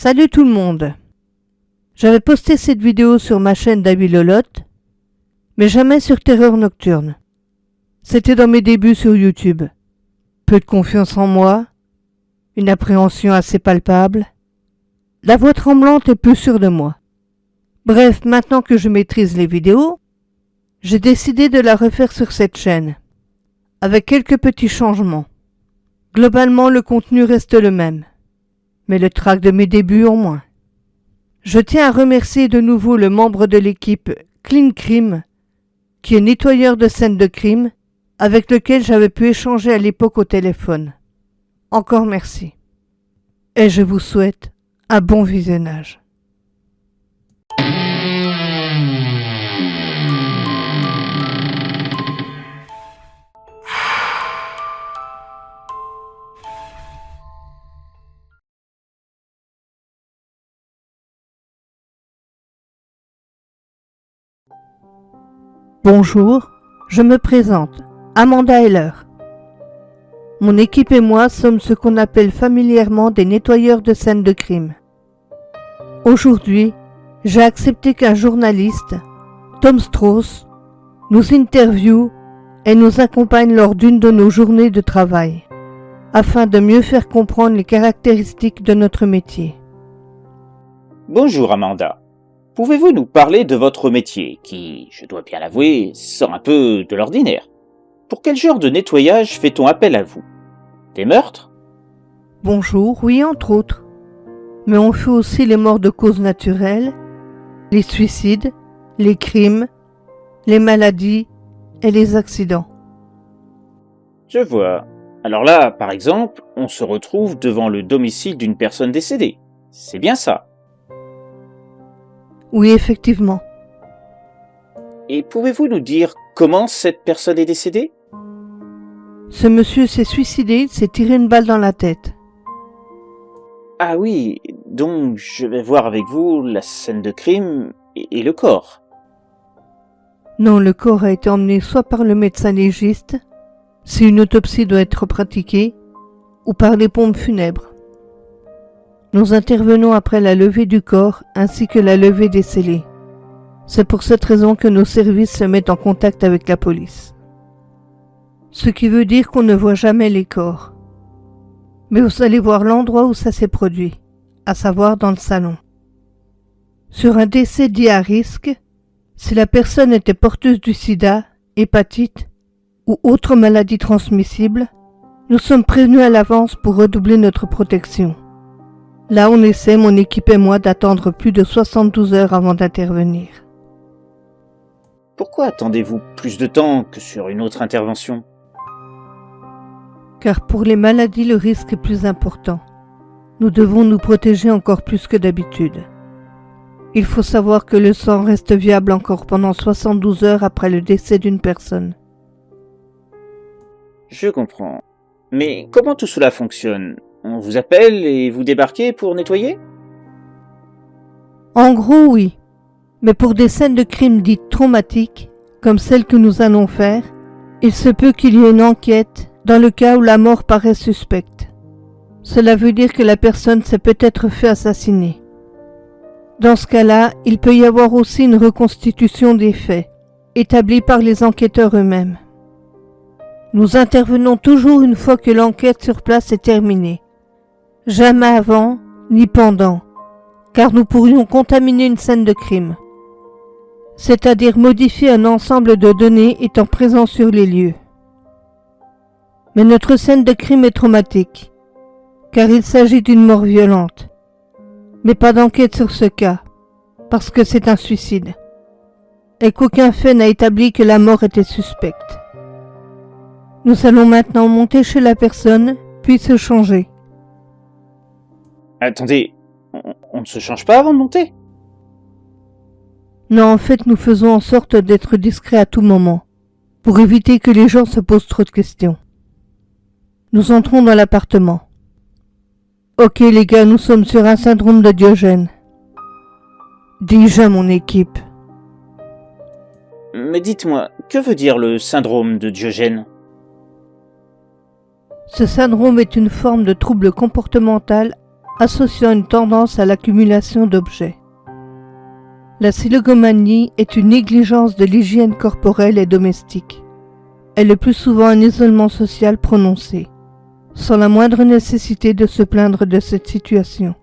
Salut tout le monde. J'avais posté cette vidéo sur ma chaîne d'Abby Lolotte, mais jamais sur Terreur Nocturne. C'était dans mes débuts sur YouTube. Peu de confiance en moi, une appréhension assez palpable, la voix tremblante et peu sûre de moi. Bref, maintenant que je maîtrise les vidéos, j'ai décidé de la refaire sur cette chaîne, avec quelques petits changements. Globalement, le contenu reste le même, mais le trac de mes débuts en moins. Je tiens à remercier de nouveau le membre de l'équipe Clean Crime, qui est nettoyeur de scènes de crime, avec lequel j'avais pu échanger à l'époque au téléphone. Encore merci. Et je vous souhaite un bon visionnage. Bonjour, je me présente, Amanda Heller. Mon équipe et moi sommes ce qu'on appelle familièrement des nettoyeurs de scènes de crime. Aujourd'hui, j'ai accepté qu'un journaliste, Tom Strauss, nous interviewe et nous accompagne lors d'une de nos journées de travail, afin de mieux faire comprendre les caractéristiques de notre métier. Bonjour Amanda. Pouvez-vous nous parler de votre métier, qui, je dois bien l'avouer, sort un peu de l'ordinaire? Pour quel genre de nettoyage fait-on appel à vous? Des meurtres? Bonjour, oui entre autres. Mais on fait aussi les morts de causes naturelles, les suicides, les crimes, les maladies et les accidents. Je vois. Alors là, par exemple, on se retrouve devant le domicile d'une personne décédée. C'est bien ça? Oui, effectivement. Et pouvez-vous nous dire comment cette personne est décédée? Ce monsieur s'est suicidé, s'est tiré une balle dans la tête. Ah oui, donc je vais voir avec vous la scène de crime et le corps. Non, le corps a été emmené soit par le médecin légiste, si une autopsie doit être pratiquée, ou par les pompes funèbres. Nous intervenons après la levée du corps ainsi que la levée des scellés. C'est pour cette raison que nos services se mettent en contact avec la police. Ce qui veut dire qu'on ne voit jamais les corps. Mais vous allez voir l'endroit où ça s'est produit, à savoir dans le salon. Sur un décès dit à risque, si la personne était porteuse du sida, hépatite ou autre maladie transmissible, nous sommes prévenus à l'avance pour redoubler notre protection. Là, on essaie, mon équipe et moi, d'attendre plus de 72 heures avant d'intervenir. Pourquoi attendez-vous plus de temps que sur une autre intervention? Car pour les maladies, le risque est plus important. Nous devons nous protéger encore plus que d'habitude. Il faut savoir que le sang reste viable encore pendant 72 heures après le décès d'une personne. Je comprends. Mais comment tout cela fonctionne? On vous appelle et vous débarquez pour nettoyer? En gros, oui. Mais pour des scènes de crimes dites traumatiques, comme celles que nous allons faire, il se peut qu'il y ait une enquête dans le cas où la mort paraît suspecte. Cela veut dire que la personne s'est peut-être fait assassiner. Dans ce cas-là, il peut y avoir aussi une reconstitution des faits, établie par les enquêteurs eux-mêmes. Nous intervenons toujours une fois que l'enquête sur place est terminée. Jamais avant, ni pendant, car nous pourrions contaminer une scène de crime, c'est-à-dire modifier un ensemble de données étant présent sur les lieux. Mais notre scène de crime est traumatique, car il s'agit d'une mort violente, mais pas d'enquête sur ce cas, parce que c'est un suicide, et qu'aucun fait n'a établi que la mort était suspecte. Nous allons maintenant monter chez la personne, puis se changer. Attendez, on ne se change pas avant de monter? Non, en fait, nous faisons en sorte d'être discrets à tout moment, pour éviter que les gens se posent trop de questions. Nous entrons dans l'appartement. Ok les gars, nous sommes sur un syndrome de Diogène. Dis-je à mon équipe. Mais dites-moi, que veut dire le syndrome de Diogène? Ce syndrome est une forme de trouble comportemental associant une tendance à l'accumulation d'objets. La silogomanie est une négligence de l'hygiène corporelle et domestique. Elle est le plus souvent un isolement social prononcé, sans la moindre nécessité de se plaindre de cette situation.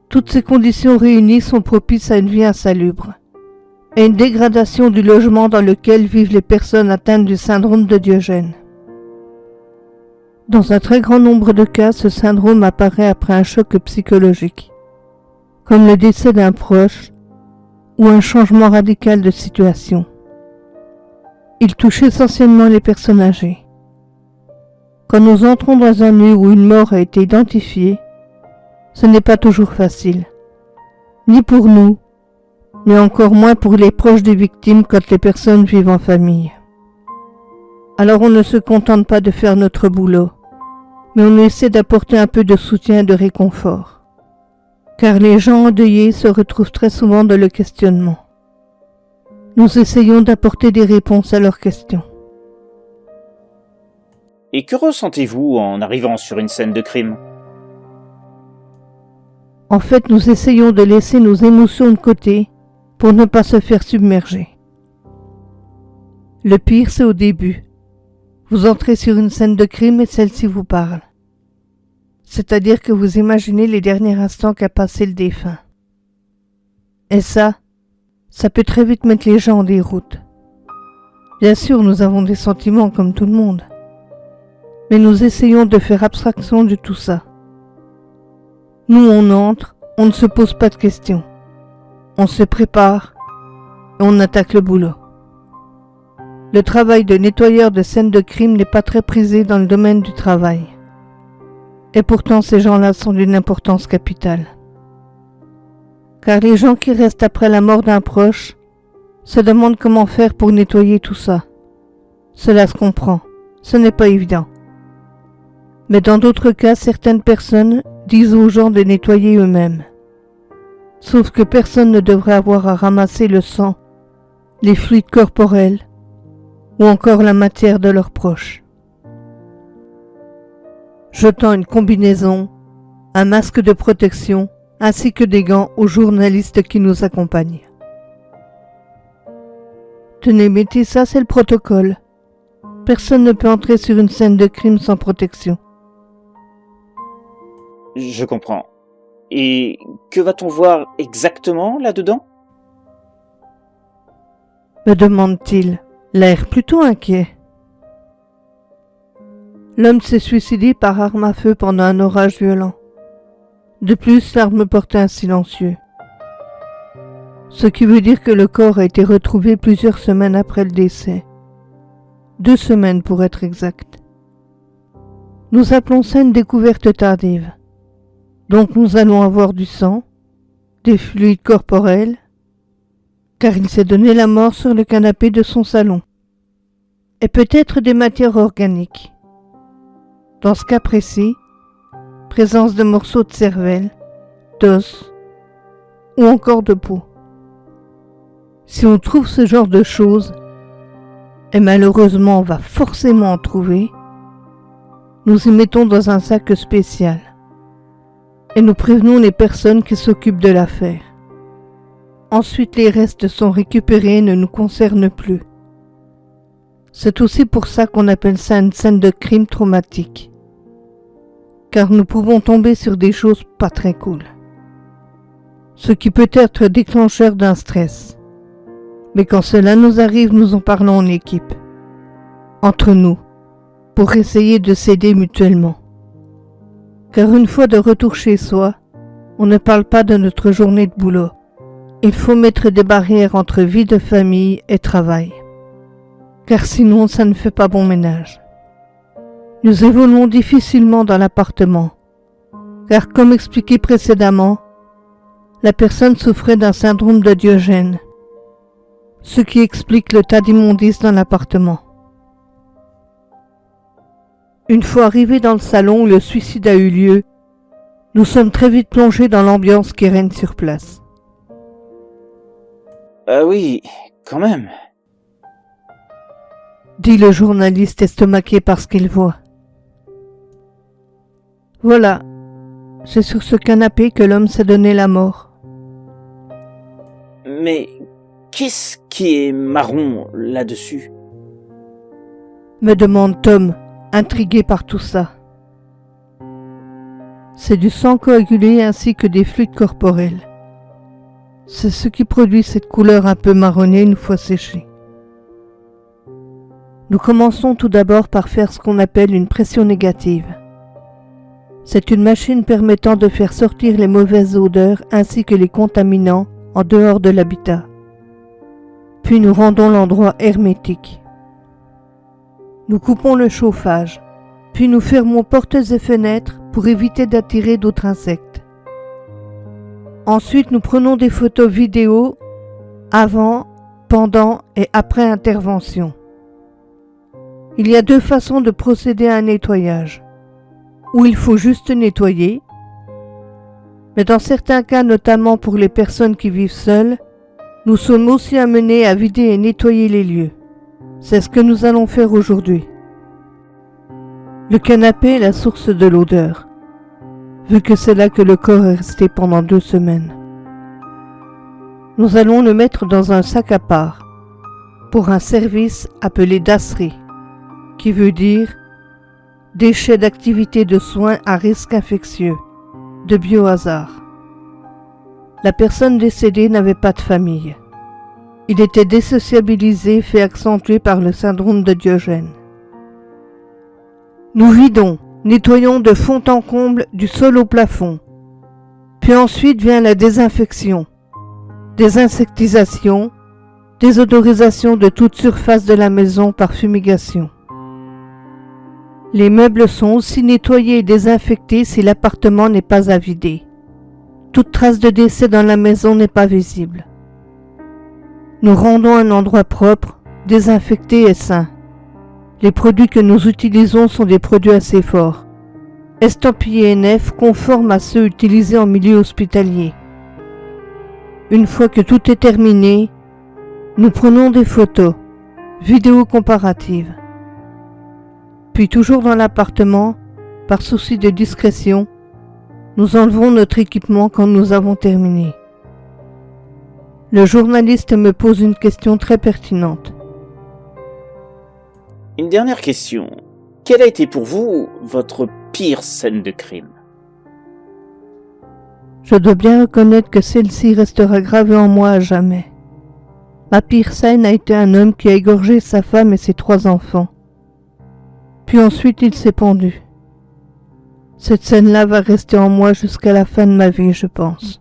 Toutes ces conditions réunies sont propices à une vie insalubre et une dégradation du logement dans lequel vivent les personnes atteintes du syndrome de Diogène. Dans un très grand nombre de cas, ce syndrome apparaît après un choc psychologique, comme le décès d'un proche ou un changement radical de situation. Il touche essentiellement les personnes âgées. Quand nous entrons dans un lieu où une mort a été identifiée, ce n'est pas toujours facile, ni pour nous, mais encore moins pour les proches des victimes quand les personnes vivent en famille. Alors on ne se contente pas de faire notre boulot, mais on essaie d'apporter un peu de soutien et de réconfort, car les gens endeuillés se retrouvent très souvent dans le questionnement. Nous essayons d'apporter des réponses à leurs questions. Et que ressentez-vous en arrivant sur une scène de crime ? En fait, nous essayons de laisser nos émotions de côté pour ne pas se faire submerger. Le pire, c'est au début. Vous entrez sur une scène de crime et celle-ci vous parle. C'est-à-dire que vous imaginez les derniers instants qu'a passé le défunt. Et ça peut très vite mettre les gens en déroute. Bien sûr, nous avons des sentiments comme tout le monde, mais nous essayons de faire abstraction de tout ça. Nous, on entre, on ne se pose pas de questions. On se prépare et on attaque le boulot. Le travail de nettoyeur de scènes de crime n'est pas très prisé dans le domaine du travail. Et pourtant, ces gens-là sont d'une importance capitale. Car les gens qui restent après la mort d'un proche se demandent comment faire pour nettoyer tout ça. Cela se comprend, ce n'est pas évident. Mais dans d'autres cas, certaines personnes disent aux gens de nettoyer eux-mêmes. Sauf que personne ne devrait avoir à ramasser le sang, les fluides corporels ou encore la matière de leurs proches. Jetant une combinaison, un masque de protection ainsi que des gants aux journalistes qui nous accompagnent. Tenez, mettez ça, c'est le protocole. Personne ne peut entrer sur une scène de crime sans protection. Je comprends. Et que va-t-on voir exactement là-dedans ? Me demande-t-il, l'air plutôt inquiet. L'homme s'est suicidé par arme à feu pendant un orage violent. De plus, l'arme portait un silencieux. Ce qui veut dire que le corps a été retrouvé plusieurs semaines après le décès. 2 semaines pour être exact. Nous appelons ça une découverte tardive. Donc nous allons avoir du sang, des fluides corporels, car il s'est donné la mort sur le canapé de son salon, et peut-être des matières organiques. Dans ce cas précis, présence de morceaux de cervelle, d'os ou encore de peau. Si on trouve ce genre de choses, et malheureusement on va forcément en trouver, nous y mettons dans un sac spécial et nous prévenons les personnes qui s'occupent de l'affaire. Ensuite, les restes sont récupérés et ne nous concernent plus. C'est aussi pour ça qu'on appelle ça une scène de crime traumatique, car nous pouvons tomber sur des choses pas très cool, ce qui peut être déclencheur d'un stress. Mais quand cela nous arrive, nous en parlons en équipe, entre nous, pour essayer de s'aider mutuellement. Car une fois de retour chez soi, on ne parle pas de notre journée de boulot. Il faut mettre des barrières entre vie de famille et travail, car sinon ça ne fait pas bon ménage. Nous évoluons difficilement dans l'appartement, car comme expliqué précédemment, la personne souffrait d'un syndrome de Diogène, ce qui explique le tas d'immondices dans l'appartement. Une fois arrivés dans le salon où le suicide a eu lieu, nous sommes très vite plongés dans l'ambiance qui règne sur place. Ah oui, quand même. Dit le journaliste estomaqué par ce qu'il voit. Voilà, c'est sur ce canapé que l'homme s'est donné la mort. Mais qu'est-ce qui est marron là-dessus? Me demande Tom, intrigué par tout ça. C'est du sang coagulé ainsi que des fluides corporels. C'est ce qui produit cette couleur un peu marronnée une fois séchée. Nous commençons tout d'abord par faire ce qu'on appelle une pression négative. C'est une machine permettant de faire sortir les mauvaises odeurs ainsi que les contaminants en dehors de l'habitat. Puis nous rendons l'endroit hermétique. Nous coupons le chauffage, puis nous fermons portes et fenêtres pour éviter d'attirer d'autres insectes. Ensuite, nous prenons des photos vidéo avant, pendant et après intervention. Il y a 2 façons de procéder à un nettoyage. Où il faut juste nettoyer, mais dans certains cas, notamment pour les personnes qui vivent seules, nous sommes aussi amenés à vider et nettoyer les lieux. C'est ce que nous allons faire aujourd'hui. Le canapé est la source de l'odeur, vu que c'est là que le corps est resté pendant 2 semaines. Nous allons le mettre dans un sac à part, pour un service appelé dasserie, qui veut dire déchets d'activité de soins à risque infectieux, de biohazard. La personne décédée n'avait pas de famille. Il était désociabilisé, fait accentuer par le syndrome de Diogène. Nous vidons, nettoyons de fond en comble du sol au plafond. Puis ensuite vient la désinfection, désinsectisation, désodorisation de toute surface de la maison par fumigation. Les meubles sont aussi nettoyés et désinfectés si l'appartement n'est pas à vider. Toute trace de décès dans la maison n'est pas visible. Nous rendons un endroit propre, désinfecté et sain. Les produits que nous utilisons sont des produits assez forts, estampillés NF conformes à ceux utilisés en milieu hospitalier. Une fois que tout est terminé, nous prenons des photos, vidéos comparatives. Puis toujours dans l'appartement, par souci de discrétion, nous enlevons notre équipement quand nous avons terminé. Le journaliste me pose une question très pertinente. Une dernière question. Quelle a été pour vous votre pire scène de crime? Je dois bien reconnaître que celle-ci restera gravée en moi à jamais. Ma pire scène a été un homme qui a égorgé sa femme et ses 3 enfants. Puis ensuite il s'est pendu. Cette scène-là va rester en moi jusqu'à la fin de ma vie, je pense.